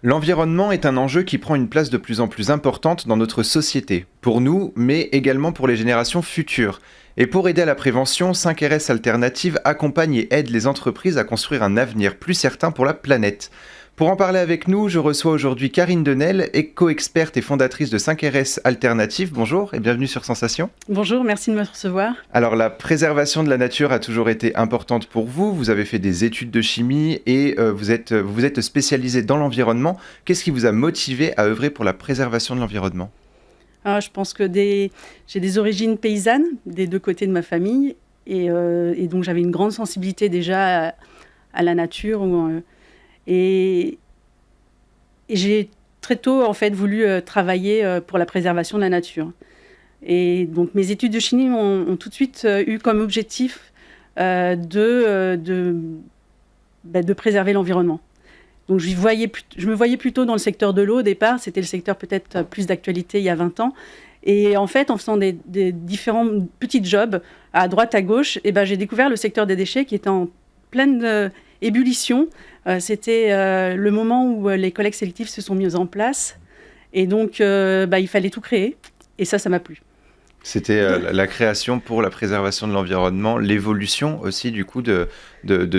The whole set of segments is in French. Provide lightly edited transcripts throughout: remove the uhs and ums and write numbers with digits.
L'environnement est un enjeu qui prend une place de plus en plus importante dans notre société, pour nous, mais également pour les générations futures. Et pour aider à la prévention, 5RS Alternative accompagne et aide les entreprises à construire un avenir plus certain pour la planète. Pour en parler avec nous, je reçois aujourd'hui Karine Denel, éco-experte et fondatrice de 5RS Alternative. Bonjour et bienvenue sur Sensation. Bonjour, merci de me recevoir. Alors la préservation de la nature a toujours été importante pour vous. Vous avez fait des études de chimie et vous êtes spécialisée dans l'environnement. Qu'est-ce qui vous a motivé à œuvrer pour la préservation de l'environnement ? Je pense que j'ai des origines paysannes des deux côtés de ma famille et donc j'avais une grande sensibilité déjà à la nature. Et j'ai très tôt en fait voulu travailler pour la préservation de la nature. Et donc mes études de chimie ont tout de suite eu comme objectif de préserver l'environnement. Donc je me voyais plutôt dans le secteur de l'eau au départ, c'était le secteur peut-être plus d'actualité il y a 20 ans. Et en fait, en faisant des différents petits jobs à droite, à gauche, j'ai découvert le secteur des déchets qui était en pleine ébullition. C'était le moment où les collectes sélectives se sont mises en place. Et donc, il fallait tout créer. Et ça m'a plu. C'était la création pour la préservation de l'environnement, l'évolution aussi du coup de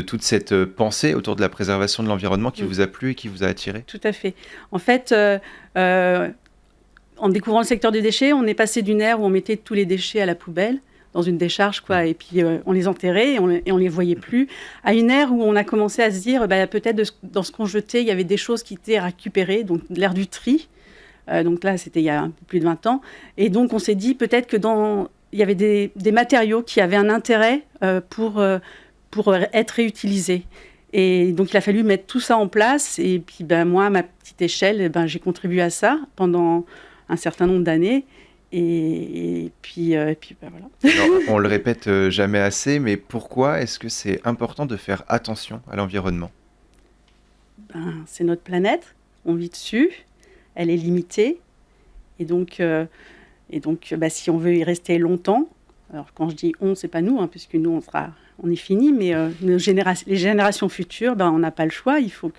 toute cette pensée autour de la préservation de l'environnement qui vous a plu et qui vous a attiré. Tout à fait. En fait, en découvrant le secteur des déchets, on est passé d'une ère où on mettait tous les déchets à la poubelle, dans une décharge, et puis on les enterrait et on les voyait plus, à une ère où on a commencé à se dire, peut-être dans ce qu'on jetait, il y avait des choses qui étaient récupérées, donc l'ère du tri. Donc là, c'était il y a un peu plus de 20 ans. Et donc, on s'est dit peut-être il y avait des matériaux qui avaient un intérêt pour être réutilisés. Et donc, il a fallu mettre tout ça en place. Et puis, moi, à ma petite échelle, j'ai contribué à ça pendant un certain nombre d'années. Et puis voilà. Alors, on le répète jamais assez, mais pourquoi est-ce que c'est important de faire attention à l'environnement ? C'est notre planète, on vit dessus. Elle est limitée, et donc, si on veut y rester longtemps, alors quand je dis on, c'est pas nous, puisque nous on est fini, mais les générations futures, on n'a pas le choix, il faut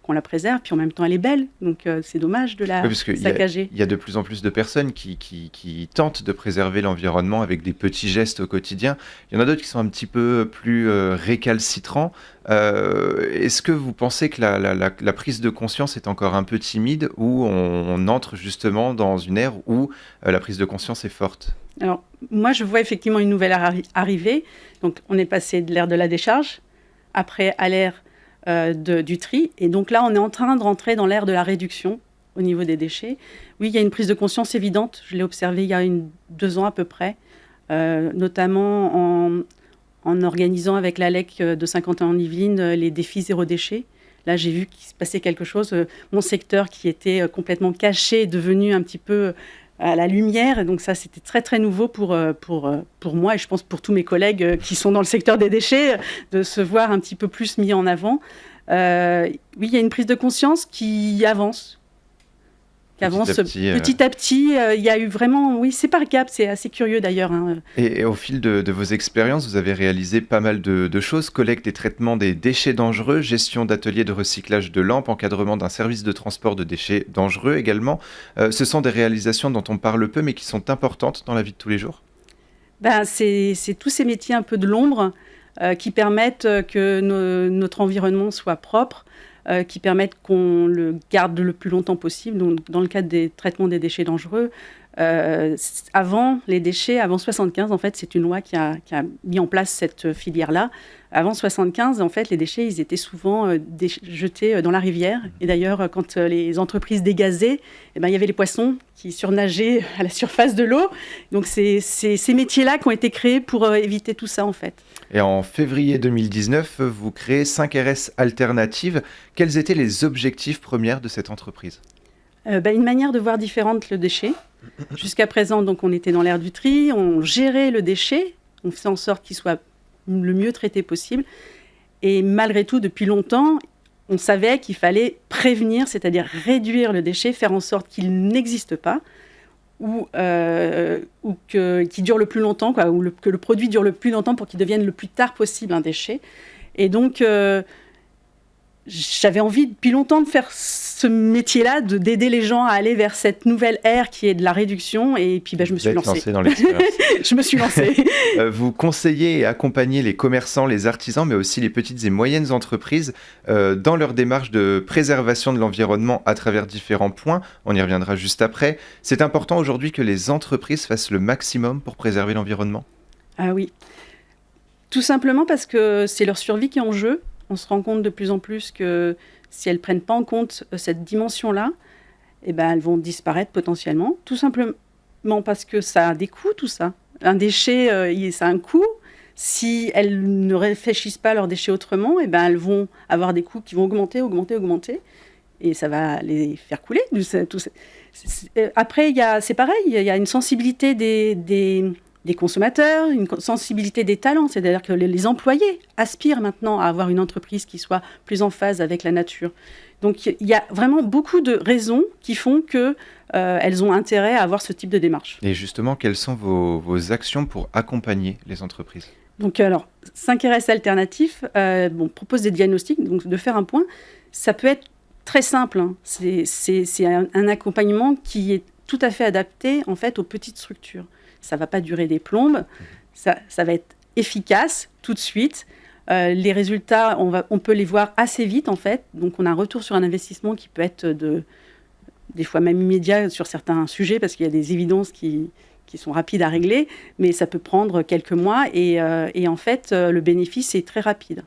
qu'on la préserve, puis en même temps elle est belle, donc c'est dommage de la saccager. Il y a de plus en plus de personnes qui tentent de préserver l'environnement avec des petits gestes au quotidien. Il y en a d'autres qui sont un petit peu plus récalcitrants. Est-ce que vous pensez que la prise de conscience est encore un peu timide, ou on entre justement dans une ère où la prise de conscience est forte ? Alors, moi, je vois effectivement une nouvelle ère arriver. Donc, on est passé de l'ère de la décharge, après à l'ère du tri. Et donc là, on est en train de rentrer dans l'ère de la réduction au niveau des déchets. Oui, il y a une prise de conscience évidente. Je l'ai observée il y a 2 ans à peu près, notamment en organisant avec l'ALEC de Saint-Quentin-en-Yvelines les défis zéro déchet. Là, j'ai vu qu'il se passait quelque chose. Mon secteur qui était complètement caché est devenu un petit peu à la lumière. Et donc ça, c'était très, très nouveau pour moi et je pense pour tous mes collègues qui sont dans le secteur des déchets, de se voir un petit peu plus mis en avant. Oui, il y a une prise de conscience qui avance. Petit à petit, il y a eu vraiment... Oui, c'est par gap, c'est assez curieux d'ailleurs. Et au fil de vos expériences, vous avez réalisé pas mal de choses: collecte et traitement des déchets dangereux, gestion d'ateliers de recyclage de lampes, encadrement d'un service de transport de déchets dangereux également. Ce sont des réalisations dont on parle peu, mais qui sont importantes dans la vie de tous les jours. C'est tous ces métiers un peu de l'ombre qui permettent que notre environnement soit propre, qui permettent qu'on le garde le plus longtemps possible. Donc, dans le cadre des traitements des déchets dangereux, avant les déchets, avant 75, en fait, c'est une loi qui a mis en place cette filière-là. Avant 75, en fait, les déchets, ils étaient souvent jetés dans la rivière. Et d'ailleurs, quand les entreprises dégazaient, il y avait les poissons qui surnageaient à la surface de l'eau. Donc, c'est ces métiers-là qui ont été créés pour éviter tout ça, en fait. Et en février 2019, vous créez 5RS Alternative. Quels étaient les objectifs premiers de cette entreprise ? Une manière de voir différente le déchet. Jusqu'à présent, donc, on était dans l'ère du tri, on gérait le déchet, on faisait en sorte qu'il soit le mieux traité possible. Et malgré tout, depuis longtemps, on savait qu'il fallait prévenir, c'est-à-dire réduire le déchet, faire en sorte qu'il n'existe pas, ou qu'il dure le plus longtemps, que le produit dure le plus longtemps pour qu'il devienne le plus tard possible un déchet. Et donc, j'avais envie depuis longtemps de faire ce métier-là, d'aider les gens à aller vers cette nouvelle ère qui est de la réduction. Et puis je me suis lancée. Dans l'expérience. Je me suis lancée. Vous conseillez et accompagnez les commerçants, les artisans, mais aussi les petites et moyennes entreprises dans leur démarche de préservation de l'environnement à travers différents points. On y reviendra juste après. C'est important aujourd'hui que les entreprises fassent le maximum pour préserver l'environnement. Ah oui. Tout simplement parce que c'est leur survie qui est en jeu. On se rend compte de plus en plus que si elles ne prennent pas en compte cette dimension-là, elles vont disparaître potentiellement. Tout simplement parce que ça a des coûts, tout ça. Un déchet, ça a un coût. Si elles ne réfléchissent pas à leurs déchets autrement, elles vont avoir des coûts qui vont augmenter. Et ça va les faire couler. Après, c'est pareil, il y a une sensibilité des consommateurs, une sensibilité des talents, c'est-à-dire que les employés aspirent maintenant à avoir une entreprise qui soit plus en phase avec la nature. Donc il y a vraiment beaucoup de raisons qui font qu'elles ont intérêt à avoir ce type de démarche. Et justement, quelles sont vos actions pour accompagner les entreprises ? Donc alors, 5RS Alternatif propose des diagnostics, donc de faire un point. Ça peut être très simple, hein. C'est un accompagnement qui est tout à fait adapté en fait aux petites structures. Ça ne va pas durer des plombes, ça va être efficace tout de suite. Les résultats, on peut les voir assez vite en fait. Donc on a un retour sur un investissement qui peut être des fois même immédiat sur certains sujets parce qu'il y a des évidences qui sont rapides à régler, mais ça peut prendre quelques mois et en fait le bénéfice est très rapide.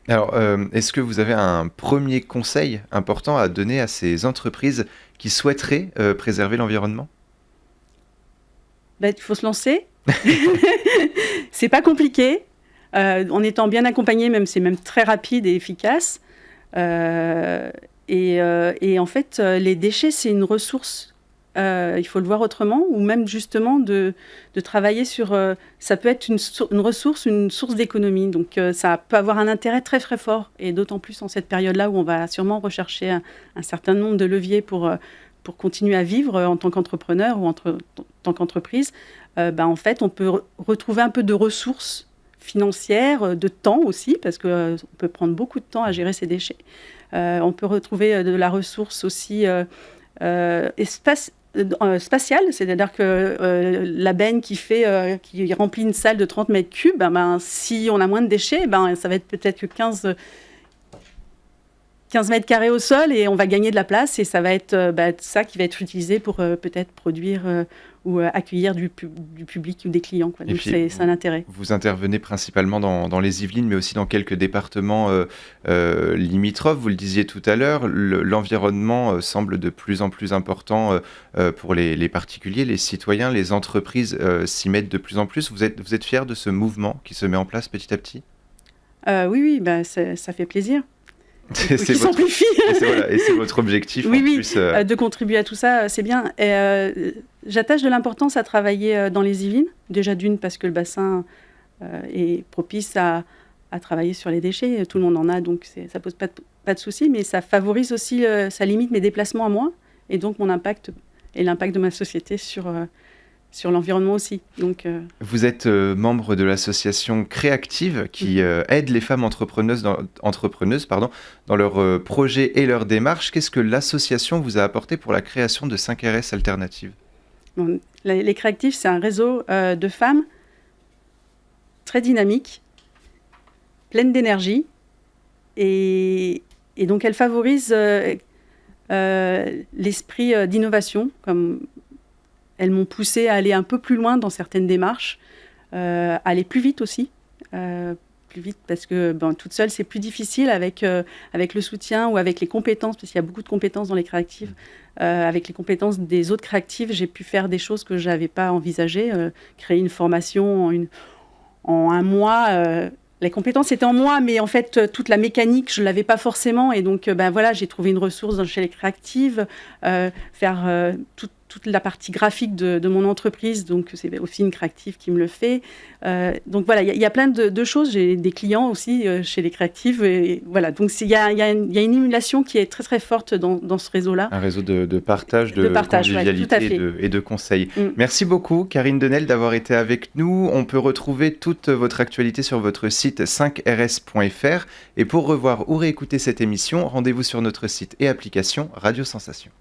Alors, est-ce que vous avez un premier conseil important à donner à ces entreprises qui souhaiteraient préserver l'environnement ? Il faut se lancer. C'est pas compliqué. En étant bien accompagné, c'est même très rapide et efficace. Et en fait, les déchets, c'est une ressource. Il faut le voir autrement, ou même justement de travailler sur... ça peut être une ressource, une source d'économie. Donc ça peut avoir un intérêt très très fort. Et d'autant plus en cette période-là où on va sûrement rechercher un certain nombre de leviers pour continuer à vivre en tant qu'entrepreneur ou en tant qu'entreprise. En fait, on peut retrouver un peu de ressources financières, de temps aussi, parce qu'on peut prendre beaucoup de temps à gérer ces déchets. On peut retrouver de la ressource aussi spatiale, c'est-à-dire que la benne qui remplit une salle de 30 mètres cubes, si on a moins de déchets, ça va être peut-être que 15 mètres carrés au sol et on va gagner de la place et ça va être ça qui va être utilisé pour peut-être produire ou accueillir du public ou des clients, quoi. Donc c'est un intérêt. Vous intervenez principalement dans les Yvelines, mais aussi dans quelques départements limitrophes. Vous le disiez tout à l'heure, l'environnement semble de plus en plus important pour les particuliers, les citoyens, les entreprises s'y mettent de plus en plus. Vous êtes fiers de ce mouvement qui se met en place petit à petit ? Oui, ça fait plaisir. Et c'est votre objectif oui, en plus. De contribuer à tout ça, c'est bien. J'attache de l'importance à travailler dans les Yvelines. Déjà d'une parce que le bassin est propice à travailler sur les déchets. Tout le monde en a, donc ça pose pas de souci. Mais ça favorise aussi, ça limite mes déplacements à moi et donc mon impact et l'impact de ma société sur l'environnement aussi. Donc, Vous êtes membre de l'association Créactive qui aide les femmes entrepreneuses dans leurs projets et leurs démarches. Qu'est-ce que l'association vous a apporté pour la création de 5RS Alternative ? Les Créactifs, c'est un réseau de femmes très dynamiques, pleines d'énergie. Et donc, elles favorisent l'esprit d'innovation, comme... Elles m'ont poussée à aller un peu plus loin dans certaines démarches, à aller plus vite aussi. Plus vite parce que toute seule, c'est plus difficile avec le soutien ou avec les compétences, parce qu'il y a beaucoup de compétences dans les créatives. Avec les compétences des autres créatives, j'ai pu faire des choses que je n'avais pas envisagées. Créer une formation en un mois... les compétences étaient en moi, mais en fait, toute la mécanique, je ne l'avais pas forcément. Et donc, j'ai trouvé une ressource chez les créatives, faire toute la partie graphique de mon entreprise, donc c'est Officine Créative qui me le fait. Donc voilà, il y a plein de choses. J'ai des clients aussi chez les créatifs. Et voilà, donc il y a une émulation qui est très très forte dans ce réseau-là. Un réseau de partage, de convivialité et de conseils. Merci beaucoup, Karine Denel, d'avoir été avec nous. On peut retrouver toute votre actualité sur votre site 5rs.fr. Et pour revoir ou réécouter cette émission, rendez-vous sur notre site et application Radio Sensation.